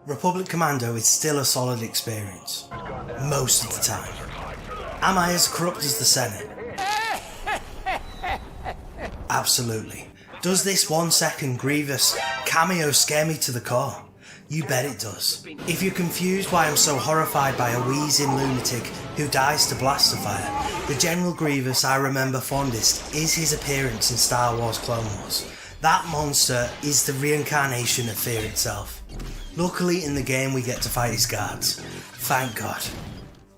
Republic Commando is still a solid experience. Most of the time. Am I as corrupt as the Senate? Absolutely. Does this 1 second Grievous cameo scare me to the core? You bet it does. If you're confused why I'm so horrified by a wheezing lunatic who dies to blaster fire, the General Grievous I remember fondest is his appearance in Star Wars Clone Wars. That monster is the reincarnation of fear itself. Luckily in the game we get to fight his guards. Thank God.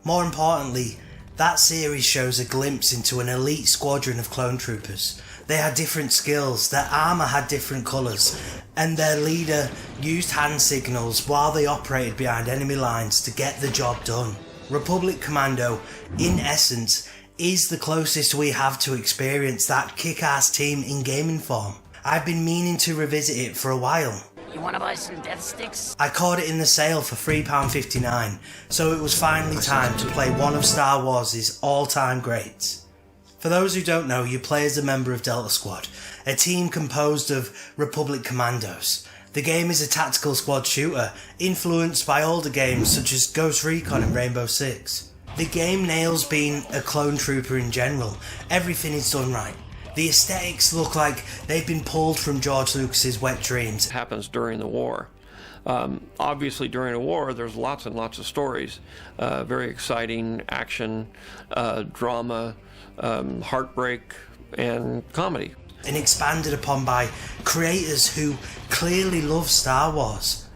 More importantly, that series shows a glimpse into an elite squadron of clone troopers. They had different skills, their armour had different colours, and their leader used hand signals while they operated behind enemy lines to get the job done. Republic Commando, in essence, is the closest we have to experience that kick-ass team in gaming form. I've been meaning to revisit it for a while. You wanna buy some death sticks? I caught it in the sale for £3.59, so it was finally time to play one of Star Wars' all-time greats. For those who don't know, you play as a member of Delta Squad, a team composed of Republic Commandos. The game is a tactical squad shooter, influenced by older games such as Ghost Recon and Rainbow Six. The game nails being a clone trooper in general, everything is done right. The aesthetics look like they've been pulled from George Lucas's wet dreams. It happens during the war. Obviously during a war there's lots and lots of stories, very exciting action, drama, heartbreak and comedy. And expanded upon by creators who clearly love Star Wars.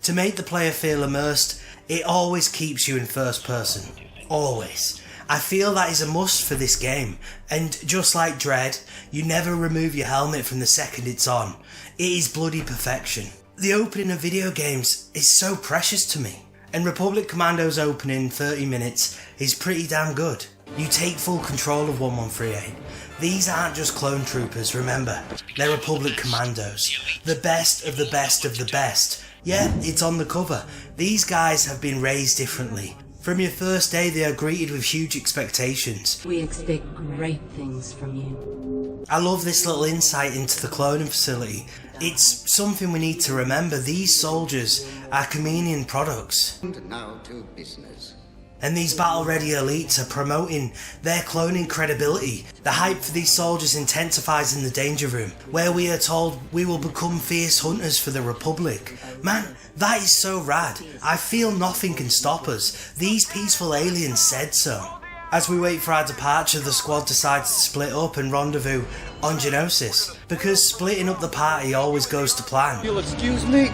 To make the player feel immersed, it always keeps you in first person. Always. I feel that is a must for this game, and just like Dread, you never remove your helmet from the second it's on. It is bloody perfection. The opening of video games is so precious to me, and Republic Commando's opening 30 minutes is pretty damn good. You take full control of 1138. These aren't just clone troopers, remember, they're Republic Commandos. The best of the best of the best. Yeah, it's on the cover. These guys have been raised differently. From your first day they are greeted with huge expectations. We expect great things from you. I love this little insight into the cloning facility. It's something we need to remember. These soldiers are Communion products. And now to business. And these battle-ready elites are promoting their cloning credibility. The hype for these soldiers intensifies in the danger room, where we are told we will become fierce hunters for the Republic. Man, that is so rad. I feel nothing can stop us. These peaceful aliens said so. As we wait for our departure, the squad decides to split up and rendezvous on Geonosis, because splitting up the party always goes to plan. You'll excuse me?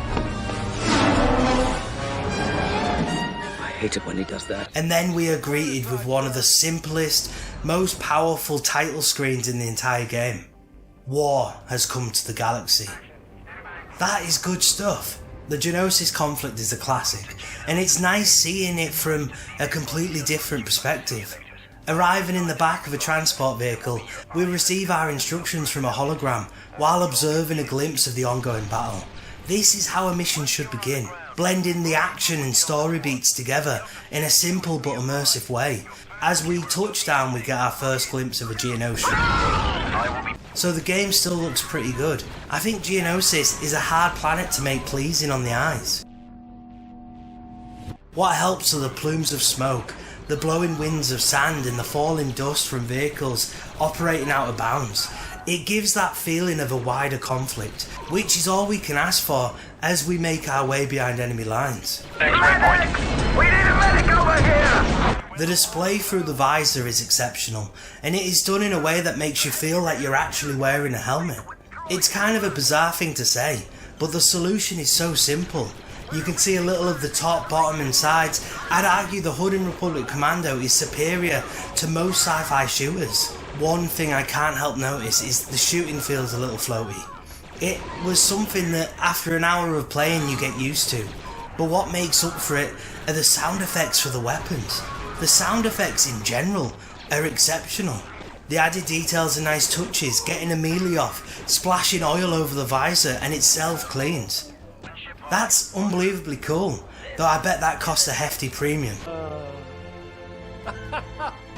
I hate it when he does that. And then we are greeted with one of the simplest, most powerful title screens in the entire game. War has come to the galaxy. That is good stuff. The Geonosis conflict is a classic, and it's nice seeing it from a completely different perspective. Arriving in the back of a transport vehicle, we receive our instructions from a hologram while observing a glimpse of the ongoing battle. This is how a mission should begin, blending the action and story beats together in a simple but immersive way. As we touch down, we get our first glimpse of a Geonosis. So the game still looks pretty good. I think Geonosis is a hard planet to make pleasing on the eyes. What helps are the plumes of smoke, the blowing winds of sand and the falling dust from vehicles operating out of bounds. It gives that feeling of a wider conflict, which is all we can ask for as we make our way behind enemy lines. Medic! We need a medic over here! The display through the visor is exceptional, and it is done in a way that makes you feel like you're actually wearing a helmet. It's kind of a bizarre thing to say, but the solution is so simple. You can see a little of the top, bottom and sides. I'd argue the HUD in Republic Commando is superior to most sci-fi shooters. One thing I can't help notice is the shooting feels a little floaty. It was something that after an hour of playing you get used to, but what makes up for it are the sound effects for the weapons. The sound effects in general are exceptional. The added details are nice touches, getting a melee off, splashing oil over the visor and it self-cleans. That's unbelievably cool, though I bet that costs a hefty premium.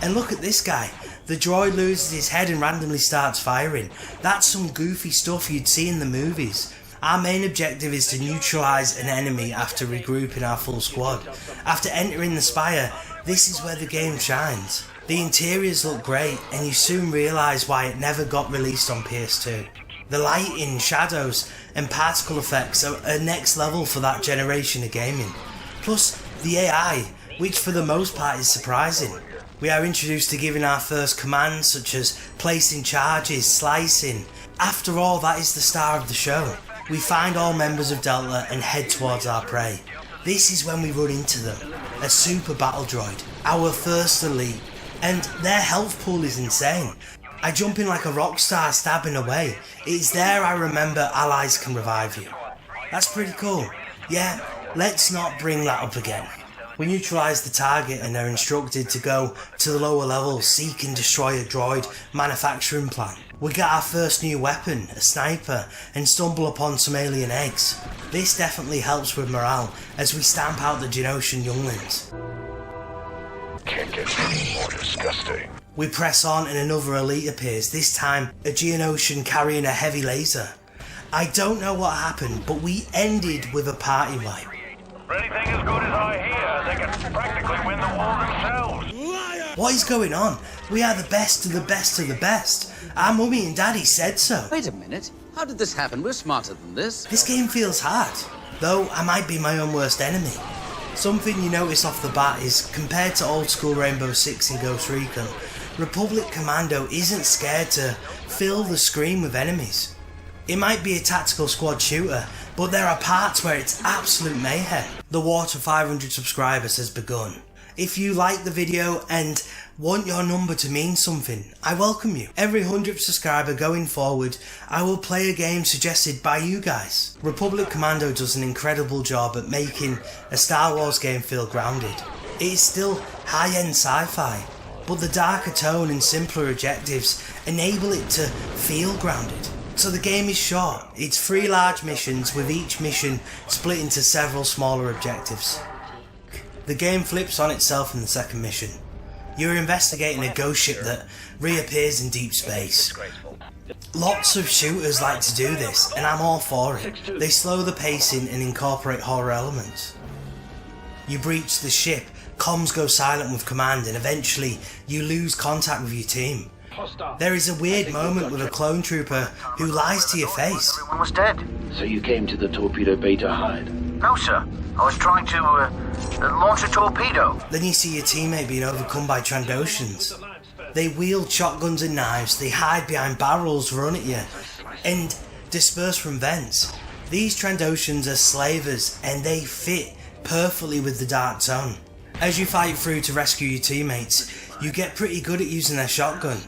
And look at this guy. The droid loses his head and randomly starts firing. That's some goofy stuff you'd see in the movies. Our main objective is to neutralise an enemy after regrouping our full squad. After entering the spire, this is where the game shines. The interiors look great, and you soon realise why it never got released on PS2. The lighting, shadows and particle effects are next level for that generation of gaming. Plus the AI, which for the most part is surprising. We are introduced to giving our first commands such as placing charges, slicing. After all, that is the star of the show. We find all members of Delta and head towards our prey. This is when we run into them, a super battle droid, our first elite, and their health pool is insane. I jump in like a rock star stabbing away. It's there I remember allies can revive you. That's pretty cool. Yeah, let's not bring that up again. We neutralise the target and are instructed to go to the lower levels, seek and destroy a droid manufacturing plant. We get our first new weapon, a sniper, and stumble upon some alien eggs. This definitely helps with morale as we stamp out the Geonosian younglings. Can't get any more disgusting. We press on and another elite appears, this time a Geonosian carrying a heavy laser. I don't know what happened, but we ended with a party wipe. For anything as good as I hear, they can practically win the war themselves. What is going on? We are the best of the best of the best. Our mummy and daddy said so. Wait a minute. How did this happen? We're smarter than this. This game feels hard, though I might be my own worst enemy. Something you notice off the bat is, compared to old school Rainbow Six and Ghost Recon, Republic Commando isn't scared to fill the screen with enemies. It might be a tactical squad shooter, but there are parts where it's absolute mayhem. The war to 500 subscribers has begun. If you like the video and want your number to mean something, I welcome you. Every 100th subscriber going forward, I will play a game suggested by you guys. Republic Commando does an incredible job at making a Star Wars game feel grounded. It is still high-end sci-fi, but the darker tone and simpler objectives enable it to feel grounded. So the game is short. It's 3 large missions, with each mission split into several smaller objectives. The game flips on itself in the second mission. You're investigating a ghost ship that reappears in deep space. Lots of shooters like to do this, and I'm all for it. They slow the pacing and incorporate horror elements. You breach the ship, comms go silent with command, and eventually you lose contact with your team. There is a weird moment with a clone trooper who lies to your face. Everyone was dead. So you came to the torpedo bay to hide? No, sir. I was trying to launch a torpedo. Then you see your teammate being overcome by Trandoshans. They wield shotguns and knives, they hide behind barrels, run at you, and disperse from vents. These Trandoshans are slavers, and they fit perfectly with the dark tone. As you fight through to rescue your teammates, you get pretty good at using their shotgun.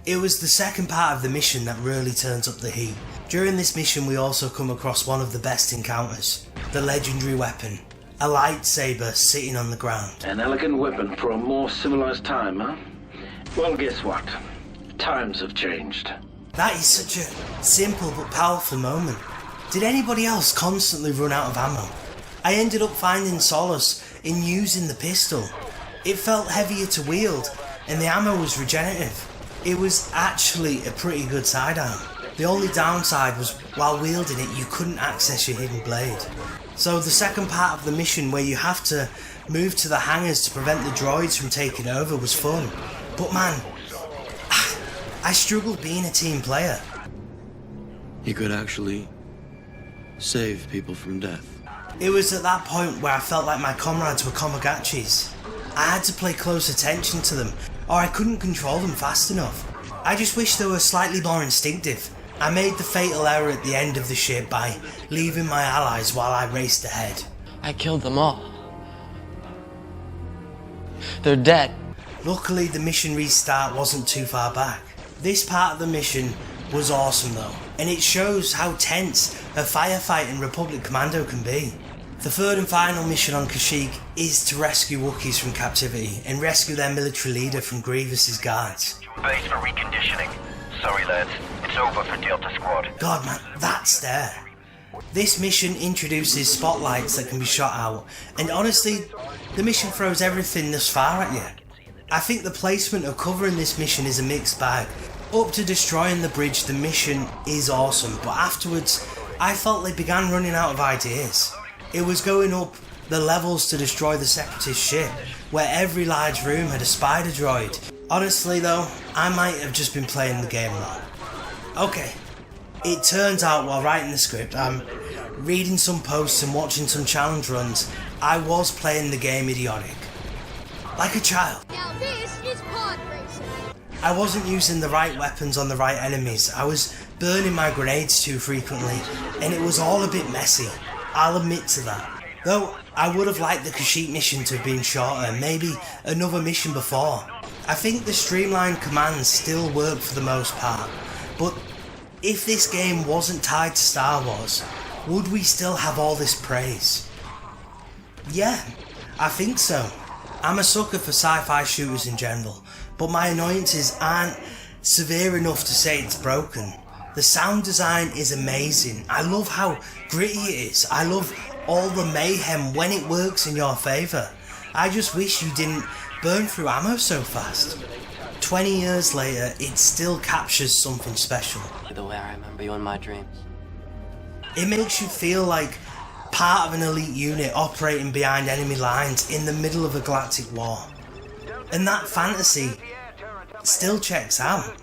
It was the second part of the mission that really turns up the heat. During this mission we also come across one of the best encounters, the legendary weapon, a lightsaber sitting on the ground. An elegant weapon for a more civilized time, huh? Well, guess what? Times have changed. That is such a simple but powerful moment. Did anybody else constantly run out of ammo? I ended up finding solace in using the pistol. It felt heavier to wield, and the ammo was regenerative. It was actually a pretty good sidearm. The only downside was while wielding it you couldn't access your hidden blade. So the second part of the mission, where you have to move to the hangars to prevent the droids from taking over, was fun. But man, I struggled being a team player. You could actually save people from death. It was at that point where I felt like my comrades were Komagachis. I had to pay close attention to them, or I couldn't control them fast enough. I just wish they were slightly more instinctive. I made the fatal error at the end of the ship by leaving my allies while I raced ahead. I killed them all. They're dead. Luckily the mission restart wasn't too far back. This part of the mission was awesome though, and it shows how tense a firefight in Republic Commando can be. The third and final mission on Kashyyyk is to rescue Wookiees from captivity and rescue their military leader from Grievous's guards. Base for reconditioning. Sorry, lads. It's over for Delta Squad. God man, that stare. This mission introduces spotlights that can be shot out, and honestly, the mission throws everything thus far at you. I think the placement of cover in this mission is a mixed bag. Up to destroying the bridge, the mission is awesome, but afterwards, I felt they began running out of ideas. It was going up the levels to destroy the Separatist ship, where every large room had a spider droid. Honestly though, I might have just been playing the game wrong. Okay, it turns out while writing the script, reading some posts and watching some challenge runs, I was playing the game idiotic. Like a child. Now this is pod racing. I wasn't using the right weapons on the right enemies, I was burning my grenades too frequently, and it was all a bit messy. I'll admit to that. Though, I would have liked the Kashyyyk mission to have been shorter, maybe another mission before. I think the streamlined commands still work for the most part, but if this game wasn't tied to Star Wars, would we still have all this praise? Yeah, I think so. I'm a sucker for sci-fi shooters in general, but my annoyances aren't severe enough to say it's broken. The sound design is amazing. I love how gritty it is. I love all the mayhem when it works in your favour. I just wish you didn't burn through ammo so fast. 20 years later, it still captures something special. The way I remember you in my dreams. It makes you feel like part of an elite unit operating behind enemy lines in the middle of a galactic war. And that fantasy still checks out.